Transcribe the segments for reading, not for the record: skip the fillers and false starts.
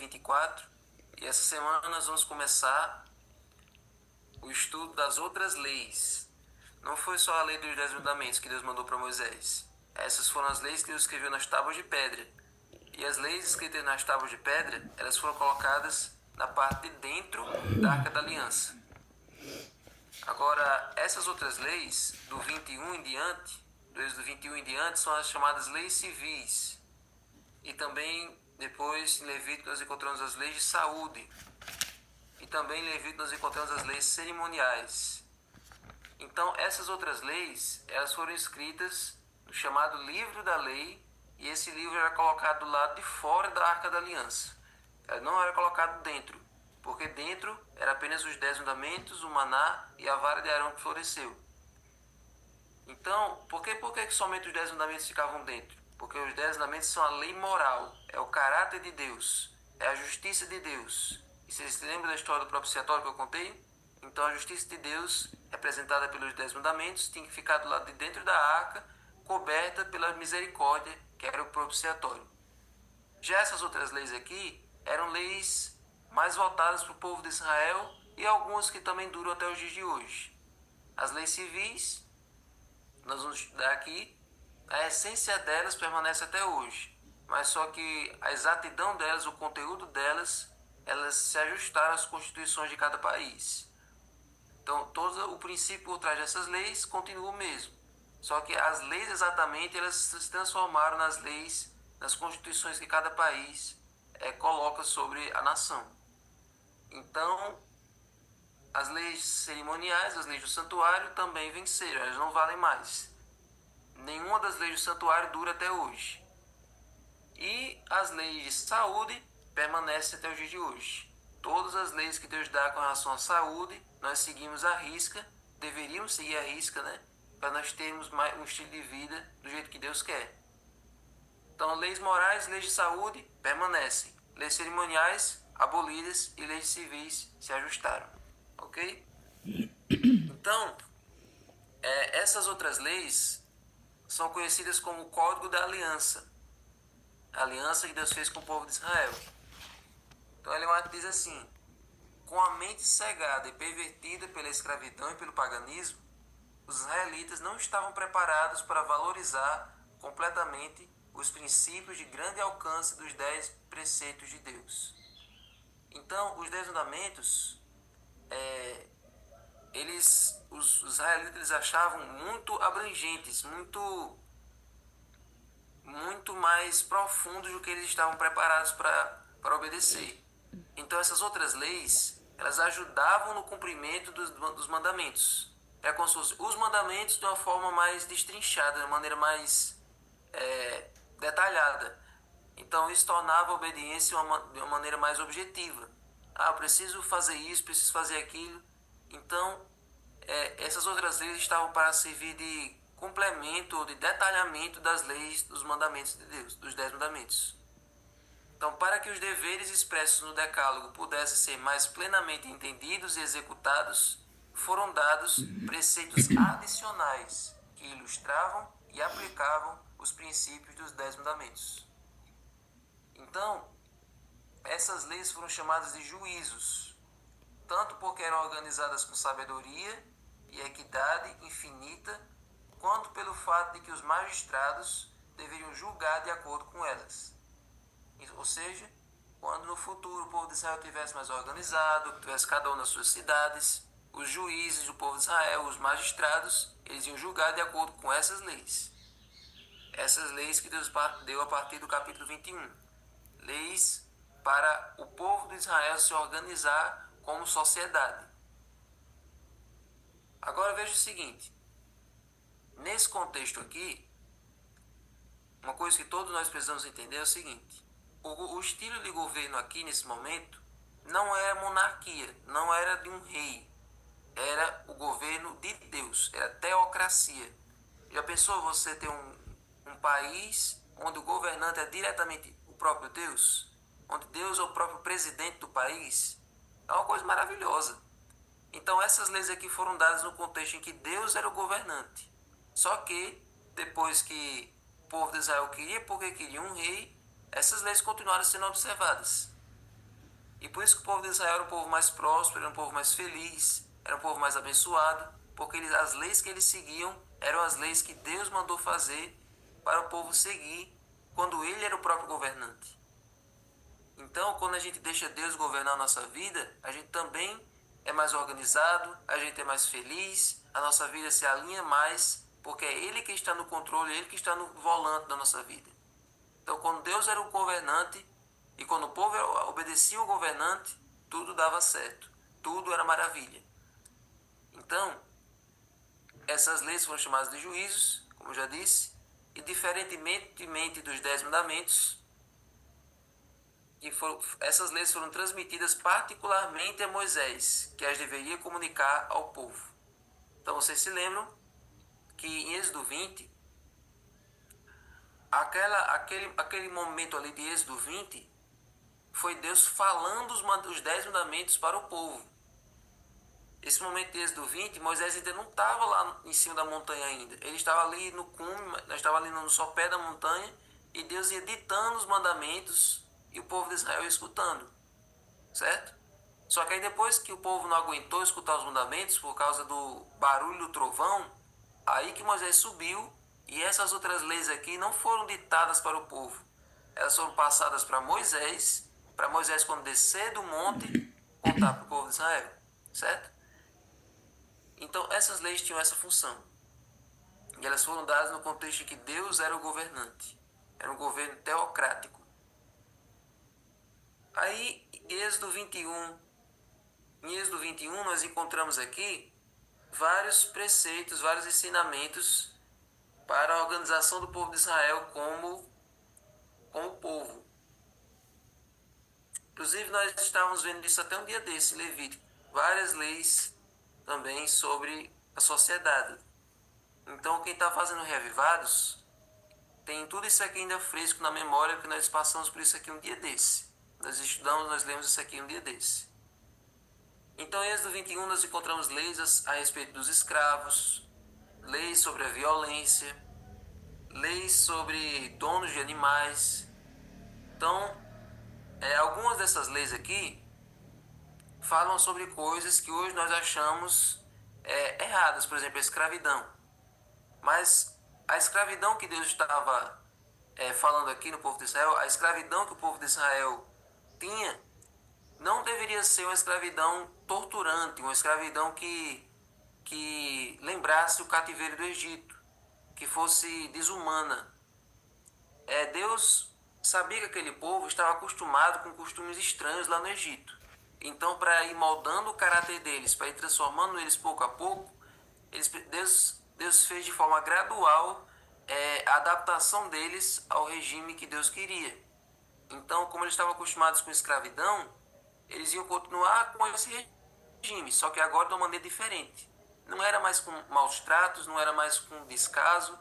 24 e essa semana nós vamos começar o estudo das outras leis. Não foi só a lei dos 10 mandamentos que Deus mandou para Moisés. Essas foram as leis que Deus escreveu nas tábuas de pedra. E as leis escritas nas tábuas de pedra, elas foram colocadas na parte de dentro da Arca da Aliança. Agora, essas outras leis, do 21 em diante, desde o 21 em diante, são as chamadas leis civis. E também, depois, em Levítico, nós encontramos as leis de saúde. E também em Levítico nós encontramos as leis cerimoniais. Então, essas outras leis, elas foram escritas no chamado livro da lei, e esse livro era colocado do lado de fora da Arca da Aliança. Ela não era colocado dentro, porque dentro era apenas os 10 mandamentos, o maná e a vara de Arão que floresceu. Então, por que somente os 10 mandamentos ficavam dentro? Porque os 10 mandamentos são a lei moral, é o caráter de Deus, é a justiça de Deus. E vocês se lembram da história do propiciatório que eu contei? Então a justiça de Deus, representada pelos 10 mandamentos, tinha que ficar do lado de dentro da arca, coberta pela misericórdia, que era o propiciatório. Já essas outras leis aqui eram leis mais voltadas para o povo de Israel e algumas que também duram até os dias de hoje. As leis civis, nós vamos estudar aqui, a essência delas permanece até hoje, mas só que a exatidão delas, o conteúdo delas, elas se ajustaram às constituições de cada país. Então, todo o princípio por trás dessas leis continua o mesmo. Só que as leis exatamente, elas se transformaram nas leis, nas constituições que cada país coloca sobre a nação. Então, as leis cerimoniais, as leis do santuário também venceram, elas não valem mais. Nenhuma das leis do santuário dura até hoje. E as leis de saúde permanecem até os dias de hoje. Todas as leis que Deus dá com relação à saúde, nós seguimos à risca, deveríamos seguir à risca, né? Para nós termos um estilo de vida do jeito que Deus quer. Então, leis morais, leis de saúde permanecem. Leis cerimoniais abolidas e leis civis se ajustaram. Ok? Então, essas outras leis são conhecidas como o Código da Aliança. A aliança que Deus fez com o povo de Israel. Então, ele diz assim: com a mente cegada e pervertida pela escravidão e pelo paganismo, os israelitas não estavam preparados para valorizar completamente os princípios de grande alcance dos 10 preceitos de Deus. Então, os 10 mandamentos, os israelitas achavam muito abrangentes, muito mais profundos do que eles estavam preparados para obedecer. Então, essas outras leis, elas ajudavam no cumprimento dos mandamentos. É como se fossem os mandamentos de uma forma mais destrinchada, de uma maneira mais detalhada. Então, isso tornava a obediência de uma maneira mais objetiva. Eu preciso fazer isso, preciso fazer aquilo. Então, essas outras leis estavam para servir de complemento ou de detalhamento das leis, dos mandamentos de Deus, dos 10 mandamentos. Então, para que os deveres expressos no Decálogo pudessem ser mais plenamente entendidos e executados, foram dados preceitos adicionais que ilustravam e aplicavam os princípios dos 10 mandamentos. Então, essas leis foram chamadas de juízos, tanto porque eram organizadas com sabedoria e equidade infinita, quanto pelo fato de que os magistrados deveriam julgar de acordo com elas. Ou seja, quando no futuro o povo de Israel estivesse mais organizado, tivesse cada um nas suas cidades, os juízes do povo de Israel, os magistrados, eles iam julgar de acordo com essas leis. Essas leis que Deus deu a partir do capítulo 21. Leis para o povo de Israel se organizar como sociedade. Agora veja o seguinte. Nesse contexto aqui, uma coisa que todos nós precisamos entender é o seguinte. O estilo de governo aqui, nesse momento, não era monarquia, não era de um rei. Era o governo de Deus, era teocracia. Já pensou você ter um país onde o governante é diretamente o próprio Deus? Onde Deus é o próprio presidente do país? É uma coisa maravilhosa. Então essas leis aqui foram dadas no contexto em que Deus era o governante. Só que, depois que o povo de Israel queria, porque queria um rei, essas leis continuaram sendo observadas. E por isso que o povo de Israel era um povo mais próspero, era um povo mais feliz, era um povo mais abençoado, porque as leis que eles seguiam eram as leis que Deus mandou fazer para o povo seguir quando ele era o próprio governante. Então, quando a gente deixa Deus governar a nossa vida, a gente também é mais organizado, a gente é mais feliz, a nossa vida se alinha mais, porque é Ele que está no controle, é Ele que está no volante da nossa vida. Então, quando Deus era o governante e quando o povo obedecia o governante, tudo dava certo, tudo era maravilha. Então, essas leis foram chamadas de juízos, como eu já disse, e diferentemente dos 10 mandamentos, essas leis foram transmitidas particularmente a Moisés, que as deveria comunicar ao povo. Então vocês se lembram que em Êxodo 20, aquele momento ali de Êxodo 20, foi Deus falando os 10 mandamentos para o povo. Esse momento de Êxodo 20, Moisés ainda não estava lá em cima da montanha ainda. Ele estava ali no cume, nós estávamos ali no sopé da montanha, e Deus ia ditando os mandamentos e o povo de Israel escutando, certo? Só que aí depois que o povo não aguentou escutar os mandamentos por causa do barulho do trovão, aí que Moisés subiu e essas outras leis aqui não foram ditadas para o povo. Elas foram passadas para Moisés quando descer do monte, contar para o povo de Israel, certo? Então essas leis tinham essa função. E elas foram dadas no contexto de que Deus era o governante. Era um governo teocrático. Aí, em Êxodo 21, nós encontramos aqui vários preceitos, vários ensinamentos para a organização do povo de Israel como povo. Inclusive, nós estávamos vendo isso até um dia desse, em Levítico. Várias leis também sobre a sociedade. Então, quem está fazendo reavivados, tem tudo isso aqui ainda fresco na memória, porque nós passamos por isso aqui um dia desse. Nós estudamos, nós lemos isso aqui um dia desse. Então, em Êxodo 21, nós encontramos leis a respeito dos escravos, leis sobre a violência, leis sobre donos de animais. Então, algumas dessas leis aqui falam sobre coisas que hoje nós achamos erradas, por exemplo, a escravidão. Mas a escravidão que Deus estava falando aqui no povo de Israel, a escravidão que o povo de Israel tinha, não deveria ser uma escravidão torturante, uma escravidão que lembrasse o cativeiro do Egito, que fosse desumana. Deus sabia que aquele povo estava acostumado com costumes estranhos lá no Egito. Então, para ir moldando o caráter deles, para ir transformando eles pouco a pouco, Deus fez de forma gradual a adaptação deles ao regime que Deus queria. Então, como eles estavam acostumados com escravidão, eles iam continuar com esse regime, só que agora de uma maneira diferente. Não era mais com maus tratos, não era mais com descaso,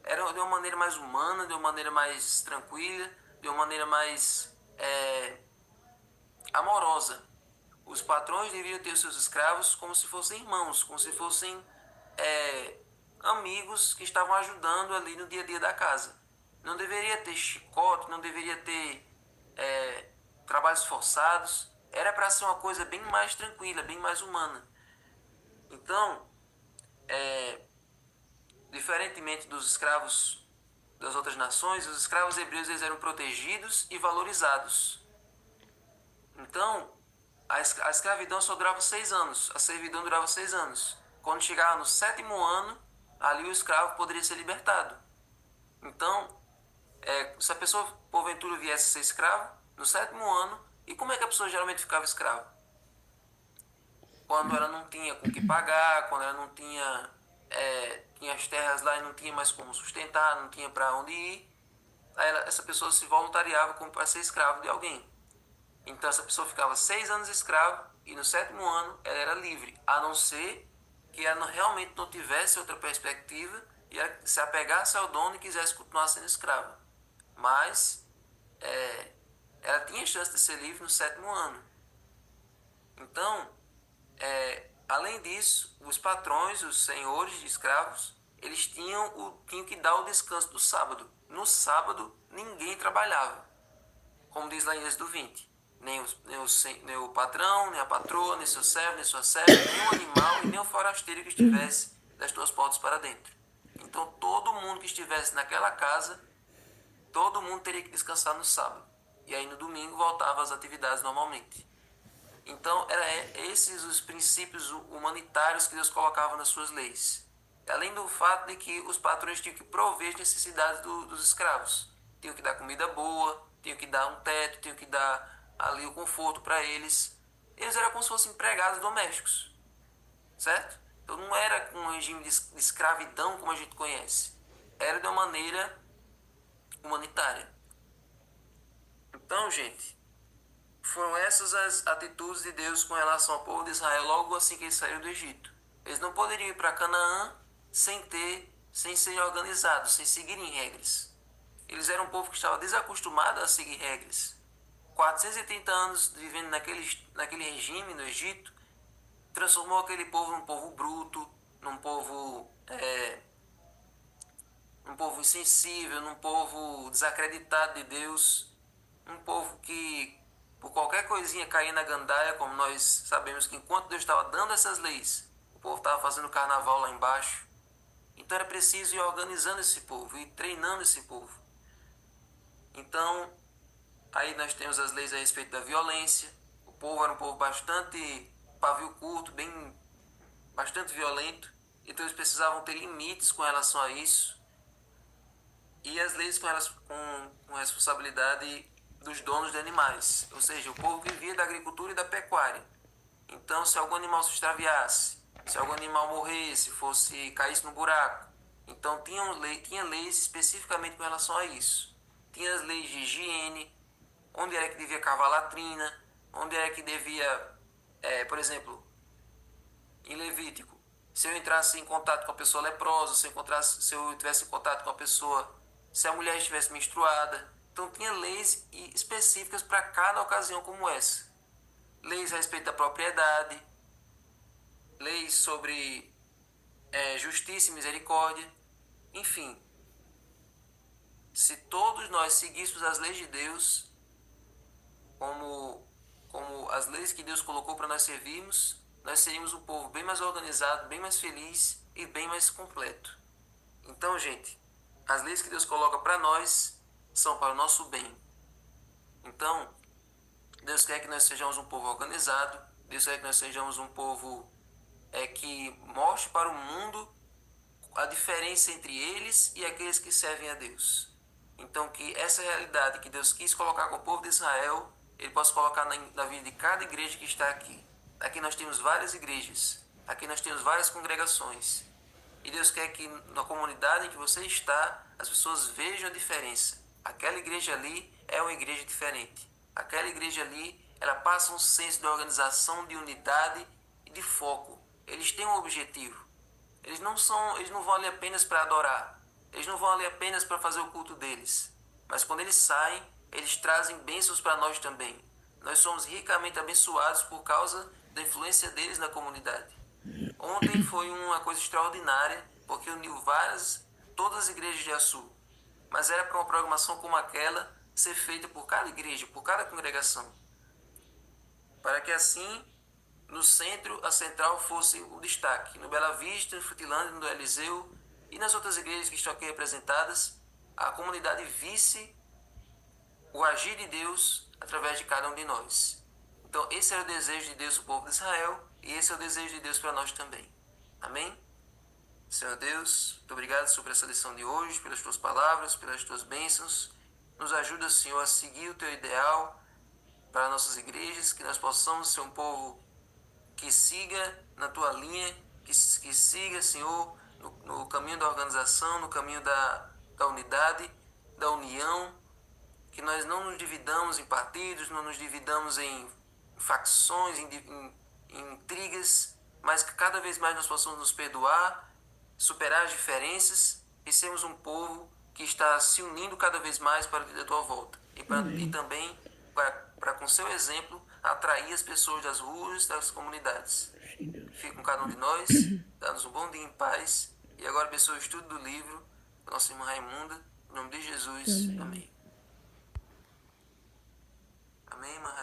era de uma maneira mais humana, de uma maneira mais tranquila, de uma maneira mais amorosa. Os patrões deveriam ter os seus escravos como se fossem irmãos, como se fossem amigos que estavam ajudando ali no dia a dia da casa. Não deveria ter chicote, não deveria ter trabalhos forçados. Era para ser uma coisa bem mais tranquila, bem mais humana. Então, diferentemente dos escravos das outras nações, os escravos hebreus eles eram protegidos e valorizados. Então, a escravidão só durava 6 anos, a servidão durava 6 anos. Quando chegava no 7º ano, ali o escravo poderia ser libertado. Então, se a pessoa porventura viesse a ser escravo, no 7º ano, e como é que a pessoa geralmente ficava escrava? Quando ela não tinha com que pagar, quando ela não tinha as terras lá e não tinha mais como sustentar, não tinha para onde ir, aí essa pessoa se voluntariava como para ser escravo de alguém. Então essa pessoa ficava 6 anos escrava e no 7º ano ela era livre, a não ser que ela realmente não tivesse outra perspectiva e ela se apegasse ao dono e quisesse continuar sendo escrava. Mas ela tinha chance de ser livre no 7º ano. Então, além disso, os patrões, os senhores de escravos, eles tinham que dar o descanso do sábado. No sábado, ninguém trabalhava, como diz lá em Êxodo 20. nem o patrão, nem a patroa, nem seu servo, nem sua serva, nem o animal e nem o forasteiro que estivesse das tuas portas para dentro. Então todo mundo que estivesse naquela casa, todo mundo teria que descansar no sábado. E aí no domingo voltava às atividades normalmente. Então eram esses os princípios humanitários que Deus colocava nas suas leis. Além do fato de que os patrões tinham que prover as necessidades dos escravos. Tinham que dar comida boa, tinham que dar um teto, tinham que dar ali o conforto para eles. Eles eram como se fossem empregados domésticos, certo? Então não era um regime de escravidão como a gente conhece. Era de uma maneira humanitária. Então, gente, foram essas as atitudes de Deus com relação ao povo de Israel logo assim que eles saíram do Egito. Eles não poderiam ir para Canaã sem ser organizados, sem seguirem regras. Eles eram um povo que estava desacostumado a seguir regras. 430 anos vivendo naquele regime no Egito, transformou aquele povo num povo bruto, num povo insensível, num povo desacreditado de Deus, um povo que por qualquer coisinha caía na gandaia, como nós sabemos que enquanto Deus estava dando essas leis, o povo estava fazendo carnaval lá embaixo. Então era preciso ir organizando esse povo, ir treinando esse povo. Então, aí nós temos as leis a respeito da violência. O povo era um povo bastante pavio curto, bastante violento. Então eles precisavam ter limites com relação a isso. E as leis com responsabilidade dos donos de animais. Ou seja, o povo vivia da agricultura e da pecuária. Então, se algum animal se extraviasse, se algum animal morresse, caísse no buraco, então tinha leis especificamente com relação a isso. Tinha as leis de higiene, onde era que devia cavar latrina, onde era que devia, por exemplo, em Levítico, se eu entrasse em contato com a pessoa leprosa, se eu tivesse em contato com a pessoa, se a mulher estivesse menstruada. Então tinha leis específicas para cada ocasião como essa. Leis a respeito da propriedade, leis sobre justiça e misericórdia, enfim. Se todos nós seguíssemos as leis de Deus, como as leis que Deus colocou para nós servirmos, nós seríamos um povo bem mais organizado, bem mais feliz e bem mais completo. Então, gente, as leis que Deus coloca para nós são para o nosso bem. Então, Deus quer que nós sejamos um povo organizado, Deus quer que nós sejamos um povo que mostre para o mundo a diferença entre eles e aqueles que servem a Deus. Então, que essa realidade que Deus quis colocar com o povo de Israel, Ele possa colocar na vida de cada igreja que está aqui. Aqui nós temos várias igrejas, aqui nós temos várias congregações. E Deus quer que na comunidade em que você está, as pessoas vejam a diferença. Aquela igreja ali é uma igreja diferente. Aquela igreja ali, ela passa um senso de organização, de unidade e de foco. Eles têm um objetivo. Eles não vão ali apenas para adorar. Eles não vão ali apenas para fazer o culto deles. Mas quando eles saem, eles trazem bênçãos para nós também. Nós somos ricamente abençoados por causa da influência deles na comunidade. Ontem foi uma coisa extraordinária, porque uniu todas as igrejas de Açu. Mas era para uma programação como aquela ser feita por cada igreja, por cada congregação. Para que assim, no centro, a central fosse o destaque. No Bela Vista, no Frutilândia, no Eliseu e nas outras igrejas que estão aqui representadas, a comunidade visse o agir de Deus através de cada um de nós. Então, esse era o desejo de Deus para o povo de Israel e esse é o desejo de Deus para nós também. Amém? Senhor Deus, muito obrigado sobre essa lição de hoje, pelas tuas palavras, pelas tuas bênçãos. Nos ajuda, Senhor, a seguir o teu ideal para nossas igrejas, que nós possamos ser um povo que siga na tua linha, que siga, Senhor, no caminho da organização, no caminho da unidade, da união, que nós não nos dividamos em partidos, não nos dividamos em facções, em intrigas, mas que cada vez mais nós possamos nos perdoar, superar as diferenças e sermos um povo que está se unindo cada vez mais para o dia da tua volta. E também para com seu exemplo, atrair as pessoas das ruas, das comunidades. Fique com cada um de nós, dá-nos um bom dia em paz. E agora abençoe o estudo do livro da nossa irmã Raimunda. Em nome de Jesus. Amém. Amém, irmã Raimunda.